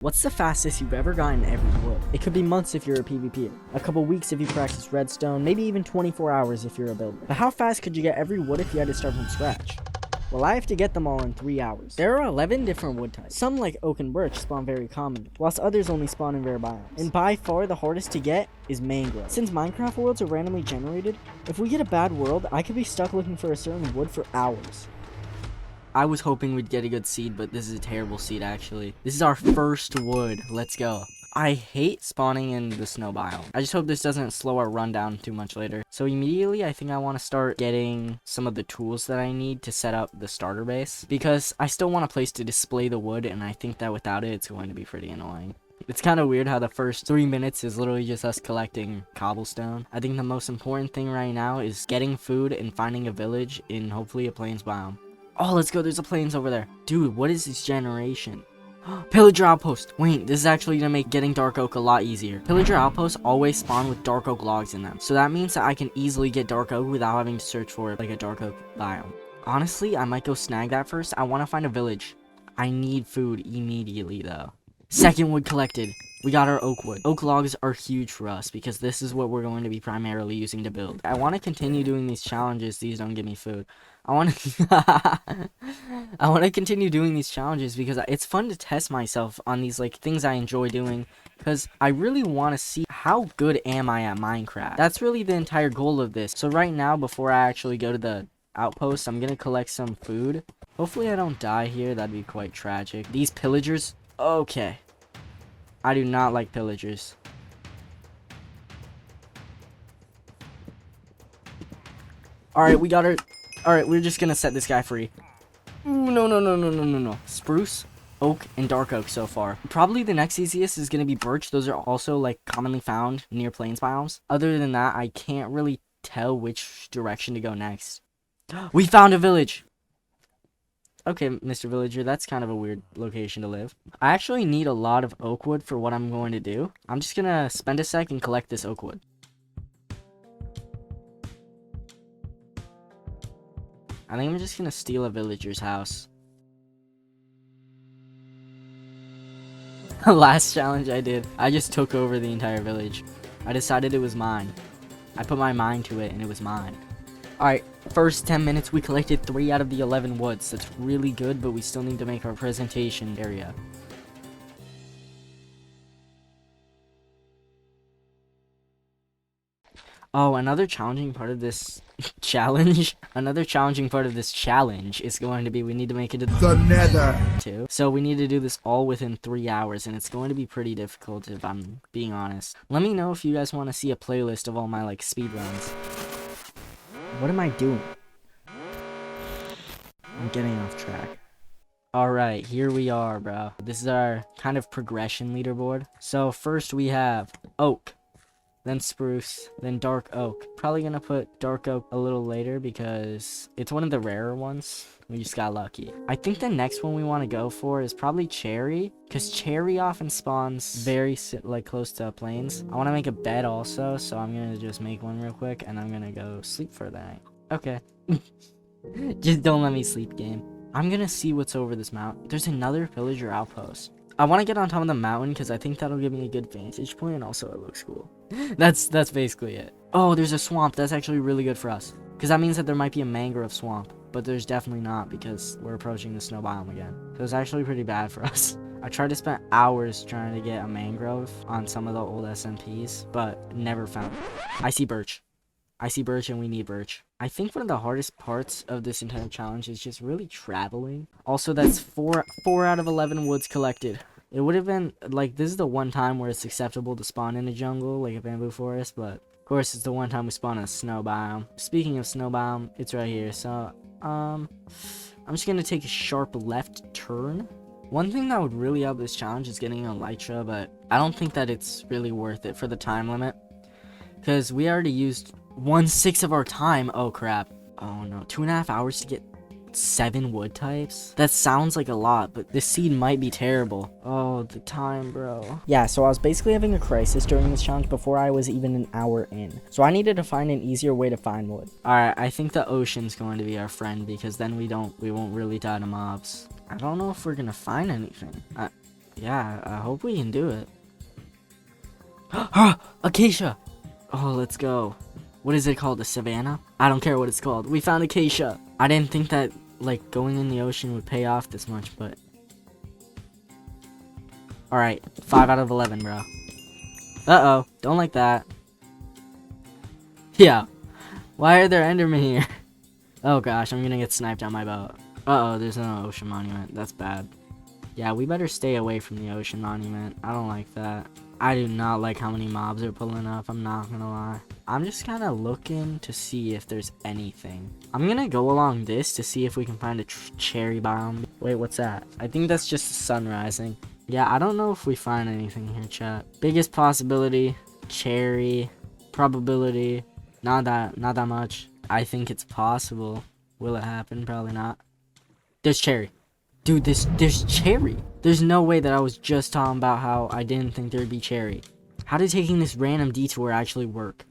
What's the fastest you've ever gotten every wood? It could be months if you're a PvPer, a couple weeks if you practice redstone, maybe even 24 hours if you're a builder. But how fast could you get every wood if you had to start from scratch? Well, I have to get them all in 3 hours. There are 11 different wood types. Some, like oak and birch, spawn very commonly, whilst others only spawn in rare biomes. And by far the hardest to get is mangrove. Since Minecraft worlds are randomly generated, if we get a bad world, I could be stuck looking for a certain wood for hours. I was hoping we'd get a good seed, but this is a terrible seed actually. This is our first wood. Let's go. I hate spawning in the snow biome. I just hope this doesn't slow our run down too much later. So immediately, I think I want to start getting some of the tools that I need to set up the starter base. Because I still want a place to display the wood, and I think that without it, it's going to be pretty annoying. It's kind of weird how the first 3 minutes is literally just us collecting cobblestone. I think the most important thing right now is getting food and finding a village in hopefully a plains biome. Oh, let's go. There's a plains over there. Dude, what is this generation? Pillager outpost. Wait, this is actually gonna make getting dark oak a lot easier. Pillager outposts always spawn with dark oak logs in them. So that means that I can easily get dark oak without having to search for like a dark oak biome. Honestly, I might go snag that first. I want to find a village. I need food immediately though. Second wood collected. We got our oak wood. Oak logs are huge for us because this is what we're going to be primarily using to build. I want to continue doing these challenges. These don't give me food. I want to continue doing these challenges because it's fun to test myself on these like things I enjoy doing, because I really want to see how good am I at Minecraft. That's really the entire goal of this. So right now, before I actually go to the outpost, I'm gonna collect some food. Hopefully I don't die here. That'd be quite tragic. These pillagers, okay, I do not like pillagers. All right, we got her. Alright, we're just gonna set this guy free. Ooh, no. Spruce, oak, and dark oak so far. Probably the next easiest is gonna be birch. Those are also, like, commonly found near plains biomes. Other than that, I can't really tell which direction to go next. We found a village! Okay, Mr. Villager, that's kind of a weird location to live. I actually need a lot of oak wood for what I'm going to do. I'm just gonna spend a sec and collect this oak wood. I think I'm just gonna steal a villager's house. Last challenge I did, I just took over the entire village. I decided it was mine. I put my mind to it and it was mine. Alright, first 10 minutes we collected 3 out of the 11 woods. That's really good, but we still need to make our presentation area. Oh, another challenging part of this challenge is going to be we need to make it to the Nether too. So we need to do this all within 3 hours, and it's going to be pretty difficult if I'm being honest. Let me know if you guys want to see a playlist of all my like speed runs. What am I doing? I'm getting off track. Alright, here we are, bro. This is our kind of progression leaderboard. So first we have oak, then spruce, then dark oak. Probably gonna put dark oak a little later because it's one of the rarer ones. We just got lucky. I think the next one we want to go for is probably cherry, because cherry often spawns very like close to plains. I want to make a bed also, so I'm gonna just make one real quick and I'm gonna go sleep for the night. Okay. Just don't let me sleep, game. I'm gonna see what's over this mountain. There's another villager outpost. I want to get on top of the mountain because I think that'll give me a good vantage point, and also it looks cool. That's basically it. Oh, there's a swamp. That's actually really good for us, because that means that there might be a mangrove swamp, but there's definitely not because we're approaching the snow biome again. So it's actually pretty bad for us. I tried to spend hours trying to get a mangrove on some of the old SMPs, but never found it. I see birch. And we need birch. I think one of the hardest parts of this entire challenge is just really traveling. Also, that's 4 out of 11 woods collected. It would have been, like, this is the one time where it's acceptable to spawn in a jungle, like a bamboo forest, but, of course, it's the one time we spawn in a snow biome. Speaking of snow biome, it's right here, so, I'm just gonna take a sharp left turn. One thing that would really help this challenge is getting an elytra, but I don't think that it's really worth it for the time limit, because we already used 1/6 of our time. Oh, crap. Oh, no. 2.5 hours to get 7 wood types? That sounds like a lot, but this seed might be terrible. Oh, the time, bro. Yeah, so I was basically having a crisis during this challenge before I was even an hour in. So I needed to find an easier way to find wood. Alright, I think the ocean's going to be our friend because then we won't really die to mobs. I don't know if we're gonna find anything. Yeah, I hope we can do it. Acacia! Oh, let's go. What is it called? The savannah? I don't care what it's called. We found acacia. I didn't think that, like, going in the ocean would pay off this much, but... Alright, 5 out of 11, bro. Uh-oh, don't like that. Yeah. Why are there endermen here? Oh gosh, I'm gonna get sniped on my boat. Uh-oh, there's no ocean monument. That's bad. Yeah, we better stay away from the ocean monument. I don't like that. I do not like how many mobs are pulling up, I'm not gonna lie. I'm just kind of looking to see if there's anything. I'm gonna go along this to see if we can find a cherry biome. Wait, what's that? I think that's just the sun rising. Yeah, I don't know if we find anything here, chat. Biggest possibility, cherry, probability, not that much. I think it's possible. Will it happen? Probably not. There's cherry. Dude, there's cherry. There's no way that I was just talking about how I didn't think there'd be cherry. How did taking this random detour actually work?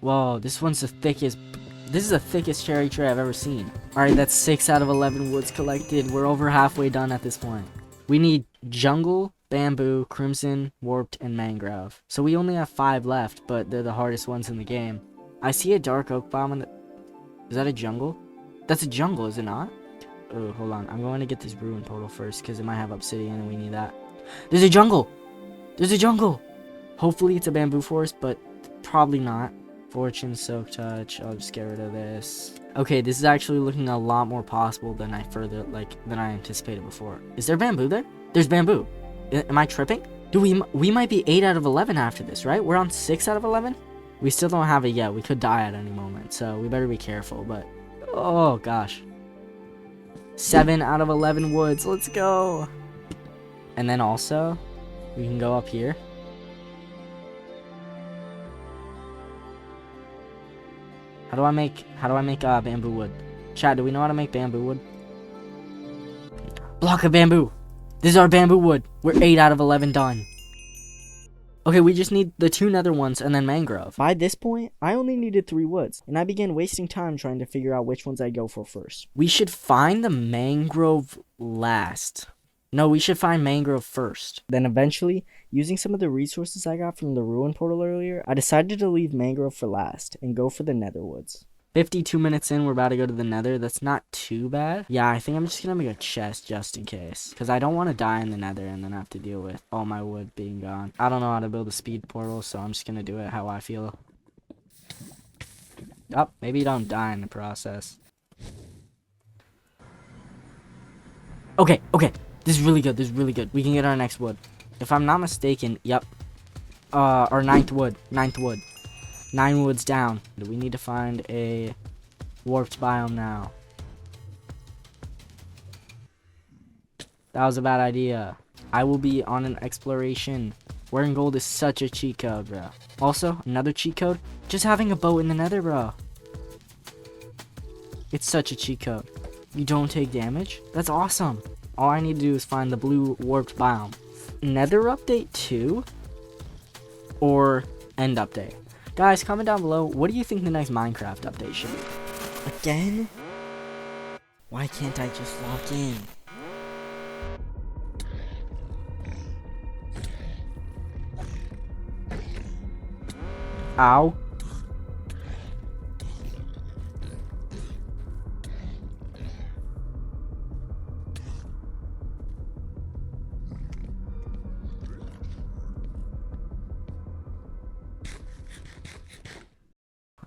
Whoa, this one's the thickest. This is the thickest cherry tree I've ever seen. Alright, that's 6 out of 11 woods collected. We're over halfway done at this point. We need jungle, bamboo, crimson, warped, and mangrove. So we only have 5 left, but they're the hardest ones in the game. I see a dark oak biome in the... Is that a jungle? That's a jungle, is it not? Oh, hold on. I'm going to get this ruin portal first because it might have obsidian and we need that. There's a jungle! There's a jungle! Hopefully it's a bamboo forest, but probably not. Fortune, soak touch. I'll just get rid of this. Okay, this is actually looking a lot more possible than I anticipated before. Is there bamboo there? There's bamboo. Am I tripping? Dude, we might be 8 out of 11 after this, right? We're on 6 out of 11? We still don't have it yet. We could die at any moment, so we better be careful, but... Oh, gosh. 7 out of 11 woods. Let's go. And then also, we can go up here. How do I make bamboo wood? Chat, do we know how to make bamboo wood? Block of bamboo. This is our bamboo wood. We're 8 out of 11 done. Okay, we just need the 2 nether ones and then mangrove. By this point, I only needed 3 woods, and I began wasting time trying to figure out which ones I'd go for first. We should find the mangrove last. No, we should find mangrove first. Then eventually, using some of the resources I got from the ruin portal earlier, I decided to leave mangrove for last and go for the nether woods. 52 minutes in, we're about to go to the nether. That's not too bad. Yeah, I think I'm just gonna make a chest just in case. Because I don't want to die in the nether and then have to deal with all my wood being gone. I don't know how to build a speed portal, so I'm just gonna do it how I feel. Oh, maybe you don't die in the process. Okay. This is really good. We can get our next wood. If I'm not mistaken, yep. Our 9th wood. 9 woods down. We need to find a warped biome now. That was a bad idea. I will be on an exploration. Wearing gold is such a cheat code, bro. Also, another cheat code. Just having a boat in the nether, bro. It's such a cheat code. You don't take damage? That's awesome. All I need to do is find the blue warped biome. Nether update 2? Or end update? Guys, comment down below, what do you think the next Minecraft update should be? Again? Why can't I just lock in? Ow.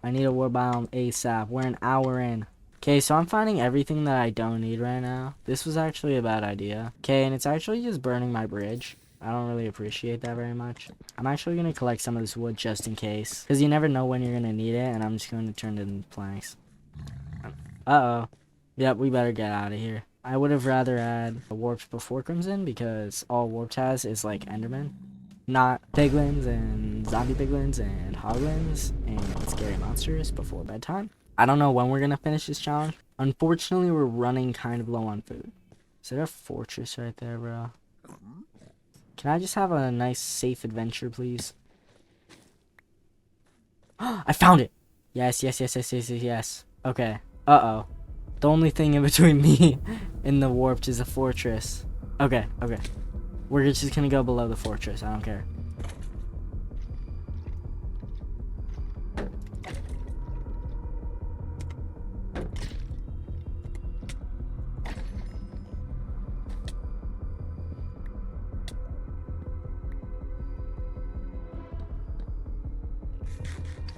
I need a war biome ASAP. We're an hour in. Okay, so I'm finding everything that I don't need right now. This was actually a bad idea. Okay, and it's actually just burning my bridge. I don't really appreciate that very much. I'm actually going to collect some of this wood just in case. Because you never know when you're going to need it, and I'm just going to turn it into planks. Uh-oh. Yep, we better get out of here. I would have rather had a warped before Crimson, because all warped has is like Enderman. Not piglins and zombie piglins and hoglins and scary monsters before bedtime. I don't know when we're gonna finish this challenge. Unfortunately, we're running kind of low on food. Is there a fortress right there, bro? Can I just have a nice safe adventure, please? I found it! Yes. Okay. Uh-oh. The only thing in between me and the warped is a fortress. Okay. We're just gonna go below the fortress. I don't care.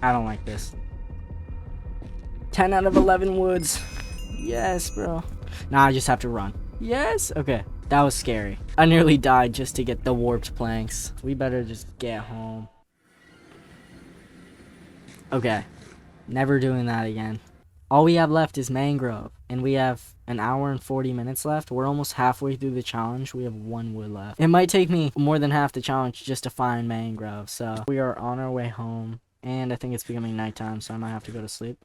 I don't like this. 10 out of 11 woods. Yes, bro. Now I just have to run. Yes. Okay. That was scary. I nearly died just to get the warped planks. We better just get home. Okay. Never doing that again. All we have left is mangrove. And we have an hour and 40 minutes left. We're almost halfway through the challenge. We have 1 wood left. It might take me more than half the challenge just to find mangrove. So we are on our way home. And I think it's becoming nighttime, so I might have to go to sleep.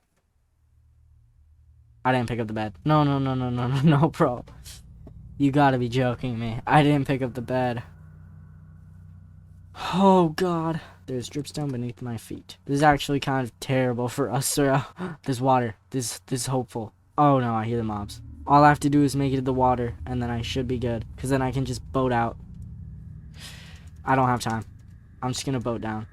I didn't pick up the bed. No, no, no, no, no, no, no, bro. You gotta be joking me. I didn't pick up the bed. Oh, God. There's dripstone beneath my feet. This is actually kind of terrible for us, sir. There's water. This is hopeful. Oh, no, I hear the mobs. All I have to do is make it to the water, and then I should be good. Because then I can just boat out. I don't have time. I'm just gonna boat down.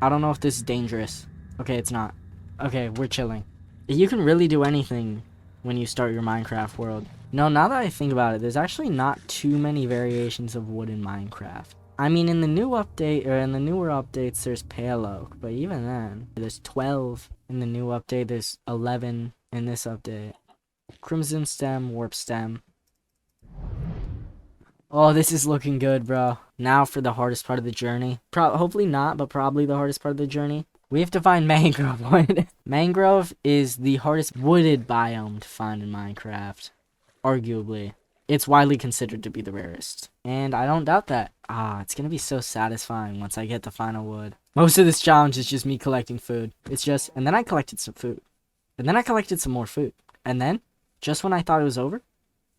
I don't know if this is dangerous. Okay, it's not. Okay, we're chilling. You can really do anything when you start your Minecraft world. No, now that I think about it, there's actually not too many variations of wood in Minecraft. I mean, in the new update, or in the newer updates, there's pale oak, but even then, there's 12 in the new update, there's 11 in this update. Crimson stem, warp stem. Oh, this is looking good, bro. Now for the hardest part of the journey. Hopefully not, but probably the hardest part of the journey. We have to find mangrove wood. Mangrove is the hardest wooded biome to find in Minecraft. Arguably. It's widely considered to be the rarest. And I don't doubt that. Ah, it's gonna be so satisfying once I get the final wood. Most of this challenge is just me collecting food. It's just, and then I collected some food. And then I collected some more food. And then, just when I thought it was over,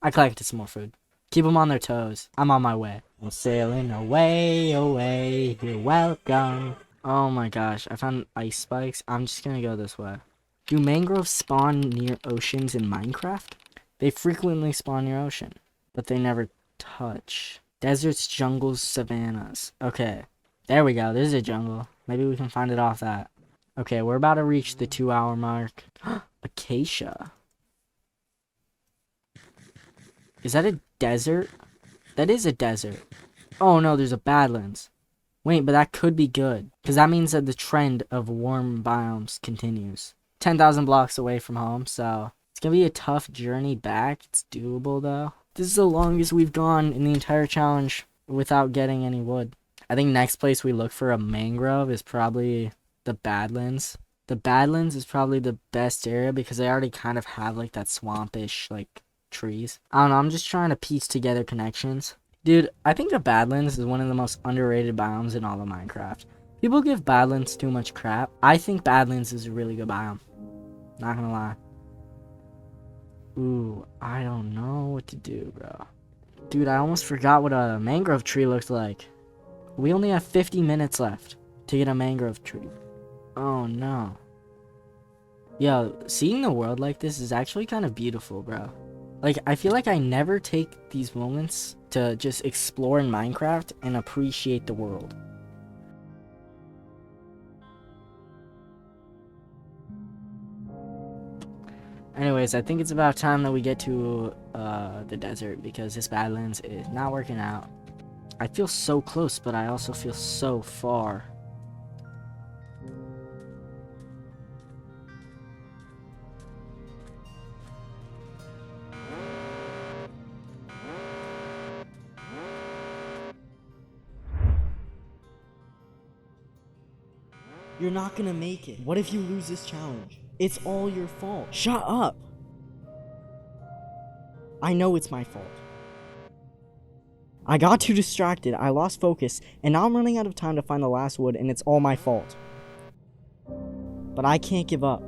I collected some more food. Keep them on their toes. I'm on my way. I'm sailing away, away, you're welcome. Oh my gosh, I found ice spikes. I'm just gonna go this way. Do mangroves spawn near oceans in Minecraft? They frequently spawn near ocean, but they never touch. Deserts, jungles, savannas. Okay, there we go. There's a jungle. Maybe we can find it off that. Okay, we're about to reach the 2-hour mark. Acacia. Is that a desert? That is a desert. Oh no, there's a badlands. Wait, but that could be good. Because that means that the trend of warm biomes continues. 10,000 blocks away from home, so it's going to be a tough journey back. It's doable, though. This is the longest we've gone in the entire challenge without getting any wood. I think next place we look for a mangrove is probably the Badlands. The Badlands is probably the best area because they already kind of have, like, that swampish, like, trees. I don't know, I'm just trying to piece together connections. Dude, I think the Badlands is one of the most underrated biomes in all of Minecraft. People give Badlands too much crap. I think Badlands is a really good biome. Not gonna lie. Ooh, I don't know what to do, bro. Dude, I almost forgot what a mangrove tree looked like. We only have 50 minutes left to get a mangrove tree. Oh, no. Yo, seeing the world like this is actually kind of beautiful, bro. Like, I feel like I never take these moments to just explore in Minecraft and appreciate the world. Anyways, I think it's about time that we get to the desert because this Badlands is not working out. I feel so close, but I also feel so far. You're not gonna make it. What if you lose this challenge? It's all your fault. Shut up! I know it's my fault. I got too distracted, I lost focus, and now I'm running out of time to find the last wood, and it's all my fault. But I can't give up.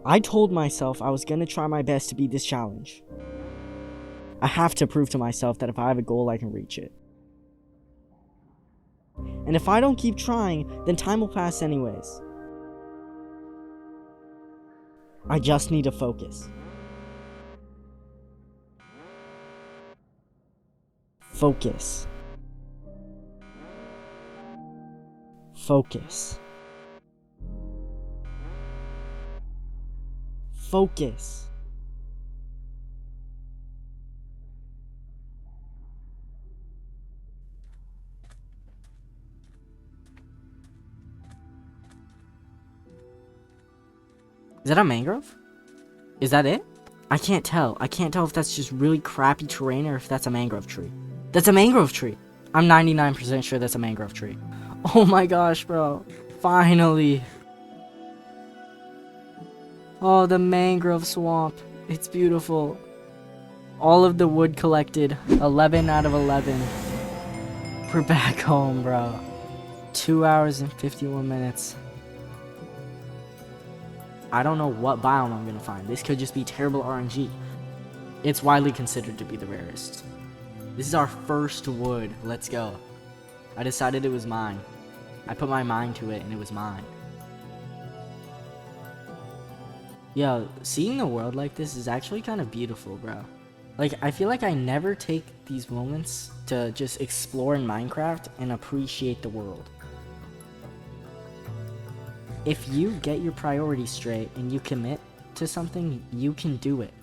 I told myself I was gonna try my best to beat this challenge. I have to prove to myself that if I have a goal, I can reach it. And if I don't keep trying, then time will pass anyways. I just need to focus. Focus. Focus. Focus. Is that a mangrove? Is that it? I can't tell. I can't tell if that's just really crappy terrain or if that's a mangrove tree. That's a mangrove tree. I'm 99% sure that's a mangrove tree. Oh my gosh, bro. Finally. Oh, the mangrove swamp. It's beautiful. All of the wood collected. 11 out of 11. We're back home, bro. 2 hours and 51 minutes. I don't know what biome I'm gonna find. This could just be terrible RNG. It's widely considered to be the rarest. This is our first wood. Let's go. I decided it was mine. I put my mind to it and it was mine. Yo, seeing the world like this is actually kind of beautiful, bro. Like, I feel like I never take these moments to just explore in Minecraft and appreciate the world. If you get your priorities straight and you commit to something, you can do it.